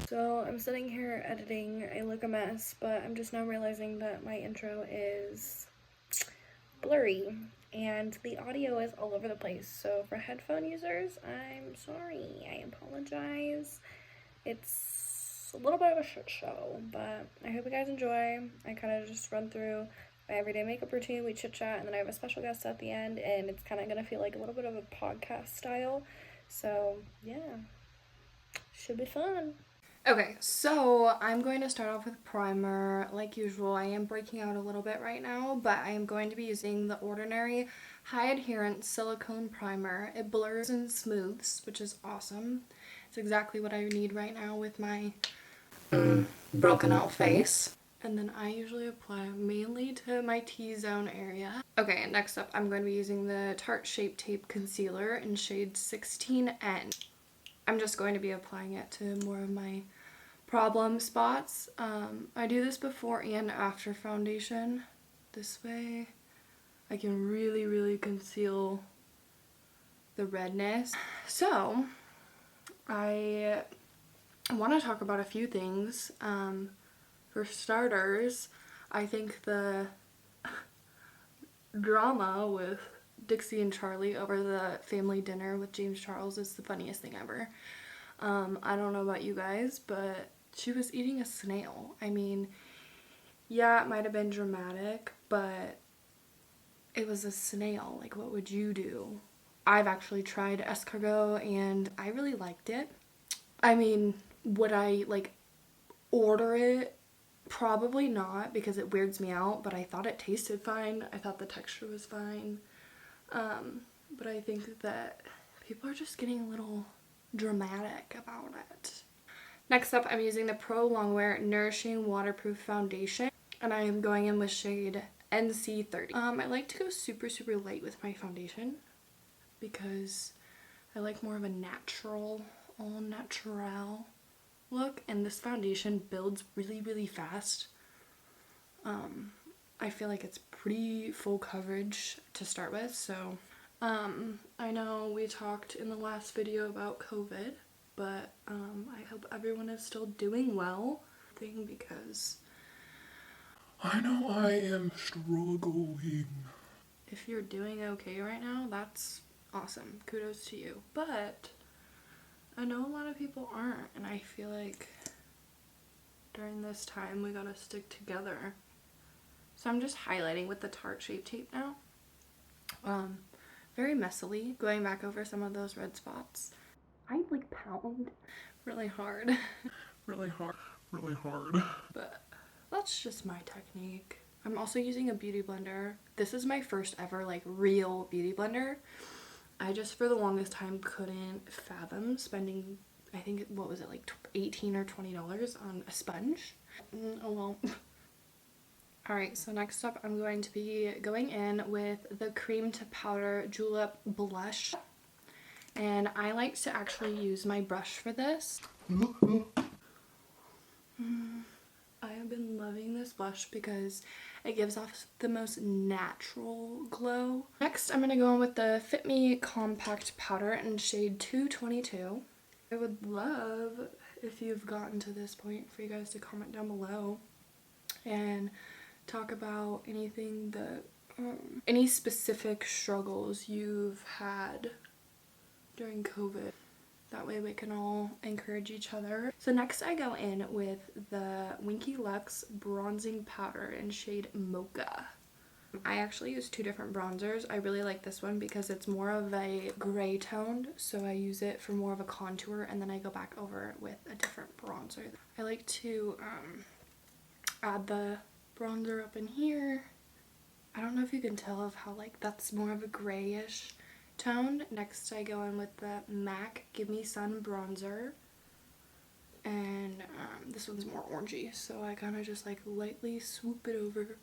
So I'm sitting here editing. I look a mess, but I'm just now realizing that my intro is blurry and the audio is all over the place. So for headphone users, I'm sorry. I apologize. It's a little bit of a shit show, but I hope you guys enjoy. I kind of just run through my everyday makeup routine, we chit chat, and then I have a special guest at the end, and it's kind of gonna feel like a little bit of a podcast style. So yeah, should be fun. Okay, so I'm going to start off with primer. Like usual, I am breaking out a little bit right now, but I am going to be using the Ordinary High Adherence Silicone Primer. It blurs and smooths, which is awesome. It's exactly what I need right now with my broken out face. And then I usually apply mainly to my T-zone area. Okay, next up I'm going to be using the Tarte Shape Tape Concealer in shade 16N. I'm just going to be applying it to more of my problem spots. I do this before and after foundation. This way I can really conceal the redness. So I want to talk about a few things. For starters, I think the drama with Dixie and Charlie over the family dinner with James Charles is the funniest thing ever. I don't know about you guys, but she was eating a snail. I mean, yeah, it might have been dramatic, but it was a snail. Like, what would you do? I've actually tried escargot and I really liked it. I mean, would I, like, order it? Probably not, because it weirds me out, but I thought it tasted fine. I thought the texture was fine. But I think that people are just getting a little dramatic about it. Next up, I'm using the Pro Longwear Nourishing Waterproof Foundation, and I am going in with shade NC30. I like to go super light with my foundation because I like more of a natural, all natural look, and this foundation builds really fast. I feel like it's pretty full coverage to start with, so I know we talked in the last video about COVID, but I hope everyone is still doing well, because I know I am struggling. if you're doing okay right now, that's awesome. Kudos to you. But I know a lot of people aren't, and I feel like during this time we gotta stick together. So I'm just highlighting with the Tarte Shape Tape now. Very messily, going back over some of those red spots. I like pound really hard. Really hard. But that's just my technique. I'm also using a beauty blender. This is my first ever like real beauty blender. I just for the longest time couldn't fathom spending, I think, what was it, like $18 or $20 on a sponge. Oh well. Alright, so next up I'm going to be going in with the Cream to Powder Julep Blush. And I like to actually use my brush for this. I have been loving this blush because it gives off the most natural glow. Next, I'm going to go in with the Fit Me Compact Powder in shade 222. I would love, if you've gotten to this point, for you guys to comment down below and talk about anything that, any specific struggles you've had during COVID. That way we can all encourage each other. So next I go in with the Winky Lux Bronzing Powder in shade Mocha. I actually use two different bronzers. I really like this one because it's more of a gray toned, so I use it for more of a contour, and then I go back over it with a different bronzer. I like to add the bronzer up in here. I don't know if you can tell of how like that's more of a grayish tone. Next I go in with the MAC Give Me Sun bronzer, and this one's more orangey, so I kind of just like lightly swoop it over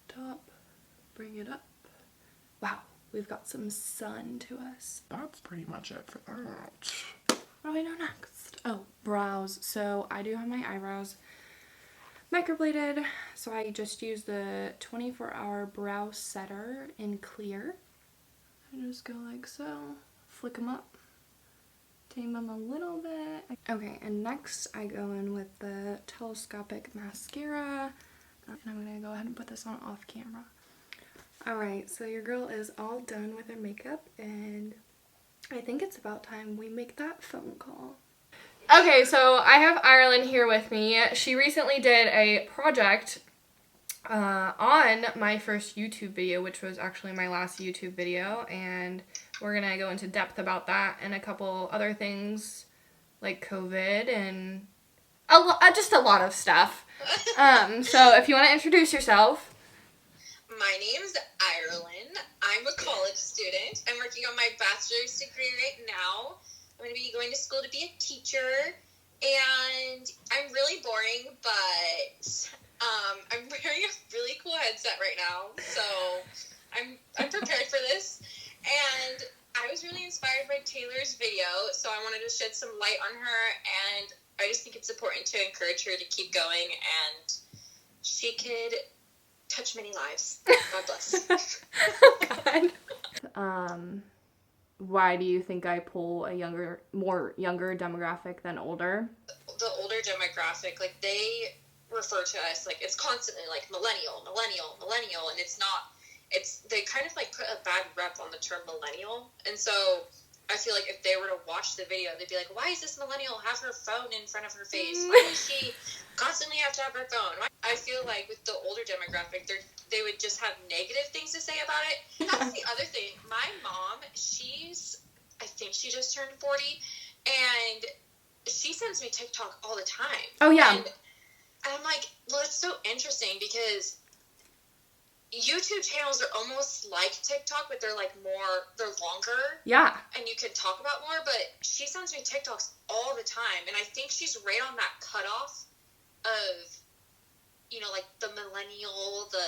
top, bring it up. Wow, we've got some sun to us. That's pretty much it for that. What do I do next? Oh, brows. So I do have my eyebrows microbladed, so I just use the 24-hour brow setter in clear. I just go like so, flick them up, tame them a little bit. Okay, and next I go in with the telescopic mascara. And I'm gonna go ahead and put this on off camera. Alright, so your girl is all done with her makeup, and I think it's about time we make that phone call. Okay, so I have Ireland here with me. She recently did a project on my first YouTube video, which was actually my last YouTube video, and we're gonna go into depth about that and a couple other things like COVID and just a lot of stuff. So if you want to introduce yourself. My name's Ireland. I'm a college student. I'm working on my bachelor's degree right now. I'm going to be going to school to be a teacher, and I'm really boring, but I'm wearing a really cool headset right now, so I'm prepared for this. And I was really inspired by Taylor's video, so I wanted to shed some light on her, and I just think it's important to encourage her to keep going, and she could touch many lives. God bless. God. Why do you think I pull a more younger demographic than older? The older demographic, like, they refer to us, like, it's constantly, like, millennial, and they kind of, like, put a bad rep on the term millennial, and so I feel like if they were to watch the video, they'd be like, why does this millennial have her phone in front of her face? Why does she constantly have to have her phone? I feel like with the older demographic, they would just have negative things to say about it. That's the other thing. My mom, I think she just turned 40, and she sends me TikTok all the time. Oh, yeah. And I'm like, well, it's so interesting because YouTube channels are almost like TikTok, but they're longer. Yeah. And you can talk about more, but she sends me TikToks all the time, and I think she's right on that cutoff of, like the millennial, the,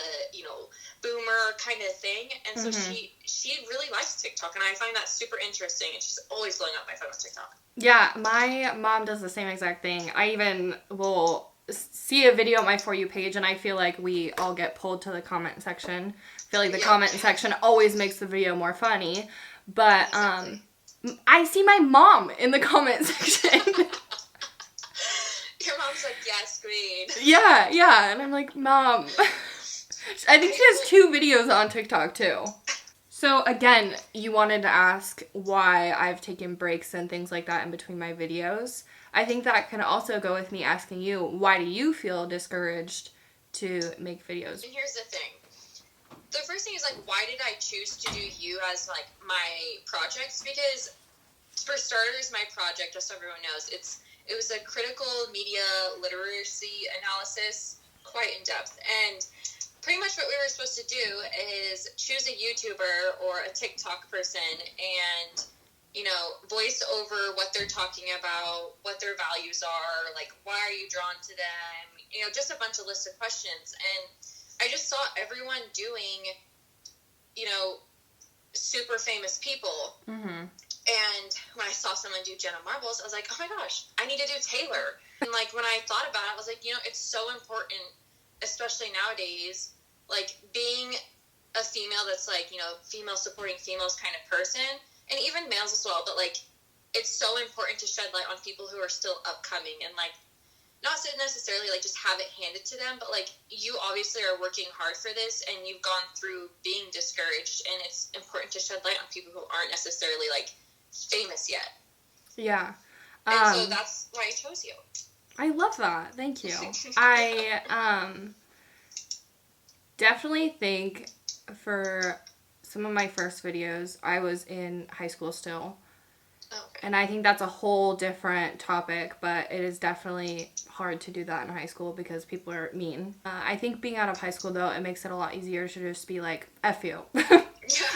boomer kind of thing. And so she really likes TikTok, and I find that super interesting, and she's always blowing up my phone with TikTok. Yeah, my mom does the same exact thing. I even will see a video on my For You page, and I feel like we all get pulled to the comment section. I feel like the comment section always makes the video more funny, but I see my mom in the comment section. Your mom's like, yes, queen. Yeah, and I'm like, Mom. I think she has 2 videos on TikTok too. So again, you wanted to ask why I've taken breaks and things like that in between my videos. I think that can also go with me asking you, why do you feel discouraged to make videos? And here's the thing. The first thing is, like, why did I choose to do you as, like, my projects? Because, for starters, my project, just so everyone knows, it was a critical media literacy analysis, quite in depth. And pretty much what we were supposed to do is choose a YouTuber or a TikTok person and, voice over what they're talking about, what their values are, like, why are you drawn to them, just a bunch of list of questions. And I just saw everyone doing, super famous people. Mm-hmm. And when I saw someone do Jenna Marbles, I was like, oh my gosh, I need to do Taylor. And, like, when I thought about it, I was like, it's so important, especially nowadays, like, being a female that's, like, female supporting females kind of person, and even males as well, but, like, it's so important to shed light on people who are still upcoming and, like, not necessarily, like, just have it handed to them, but, like, you obviously are working hard for this, and you've gone through being discouraged, and it's important to shed light on people who aren't necessarily, like, famous yet. Yeah. And so that's why I chose you. I love that. Thank you. I definitely think for some of my first videos, I was in high school still. Okay. And I think that's a whole different topic, but it is definitely hard to do that in high school because people are mean. I think being out of high school, though, it makes it a lot easier to just be like, F you.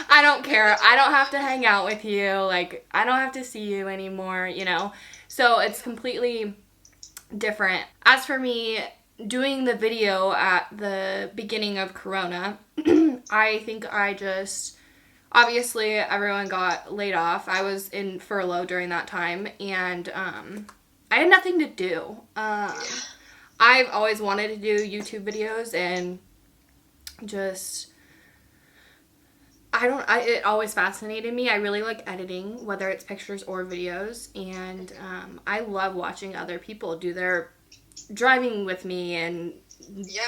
I don't care. I don't have to hang out with you. Like, I don't have to see you anymore, So it's completely different. As for me, doing the video at the beginning of Corona, I think obviously everyone got laid off. I was in furlough during that time, and I had nothing to do. I've always wanted to do YouTube videos and just It always fascinated me. I really like editing, whether it's pictures or videos, and I love watching other people do their driving with me and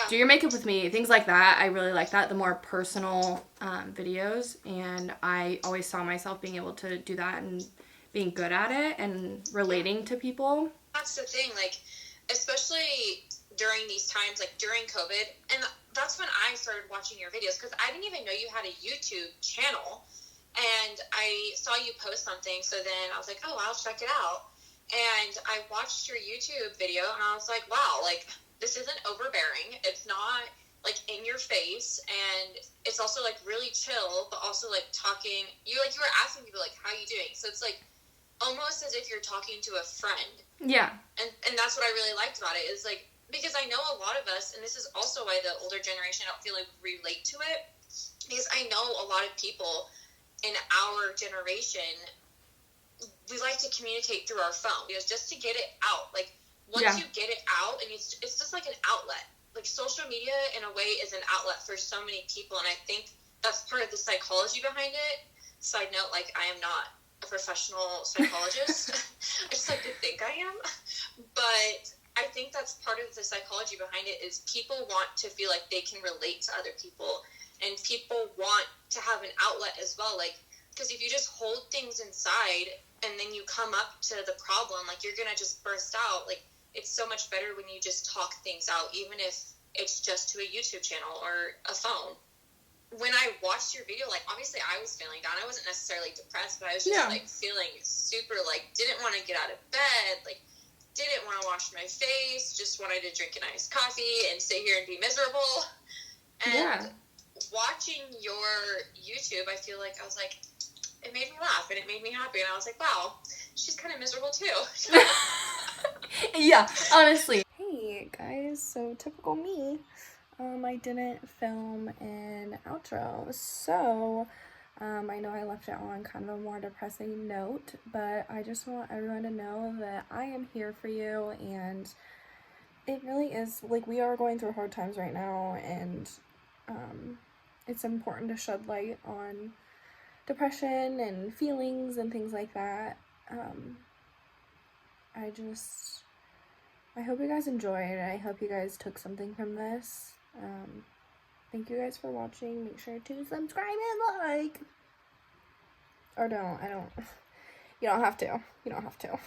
do your makeup with me, things like that. I really like that, the more personal videos, and I always saw myself being able to do that and being good at it and relating to people. That's the thing, like, especially during these times, like during COVID, and that's when I started watching your videos, because I didn't even know you had a YouTube channel, and I saw you post something, so then I was like, oh, I'll check it out, and I watched your YouTube video, and I was like, wow, like, this isn't overbearing, it's not, like, in your face, and it's also, like, really chill, but also, like, talking, you were asking people, like, how are you doing, so it's, like, almost as if you're talking to a friend. Yeah. And that's what I really liked about it, is, like, because I know a lot of us, and this is also why the older generation, I don't feel like relate to it, because I know a lot of people in our generation, we like to communicate through our phone, because just to get it out, like, once you get it out, and it's just like an outlet. Like, social media, in a way, is an outlet for so many people, and I think that's part of the psychology behind it. Side note, like, I am not a professional psychologist. I just like to think I am. But I think that's part of the psychology behind it, is people want to feel like they can relate to other people, and people want to have an outlet as well. Like, because if you just hold things inside and then you come up to the problem, like, you're gonna just burst out. Like, it's so much better when you just talk things out, even if it's just to a YouTube channel or a phone. When I watched your video, like, obviously I was feeling down. I wasn't necessarily depressed, but I was just like feeling super, like, didn't want to get out of bed, like, didn't want to wash my face, just wanted to drink an iced coffee and sit here and be miserable. And watching your YouTube, I feel like I was like, it made me laugh and it made me happy, and I was like, wow, she's kind of miserable too. Yeah, honestly. Hey guys, so typical me. I didn't film an outro, so I know I left it on kind of a more depressing note, but I just want everyone to know that I am here for you, and it really is, like, we are going through hard times right now, and it's important to shed light on depression and feelings and things like that. I hope you guys enjoyed. I hope you guys took something from this. Thank you guys for watching. Make sure to subscribe and like. Or don't. You don't have to. You don't have to.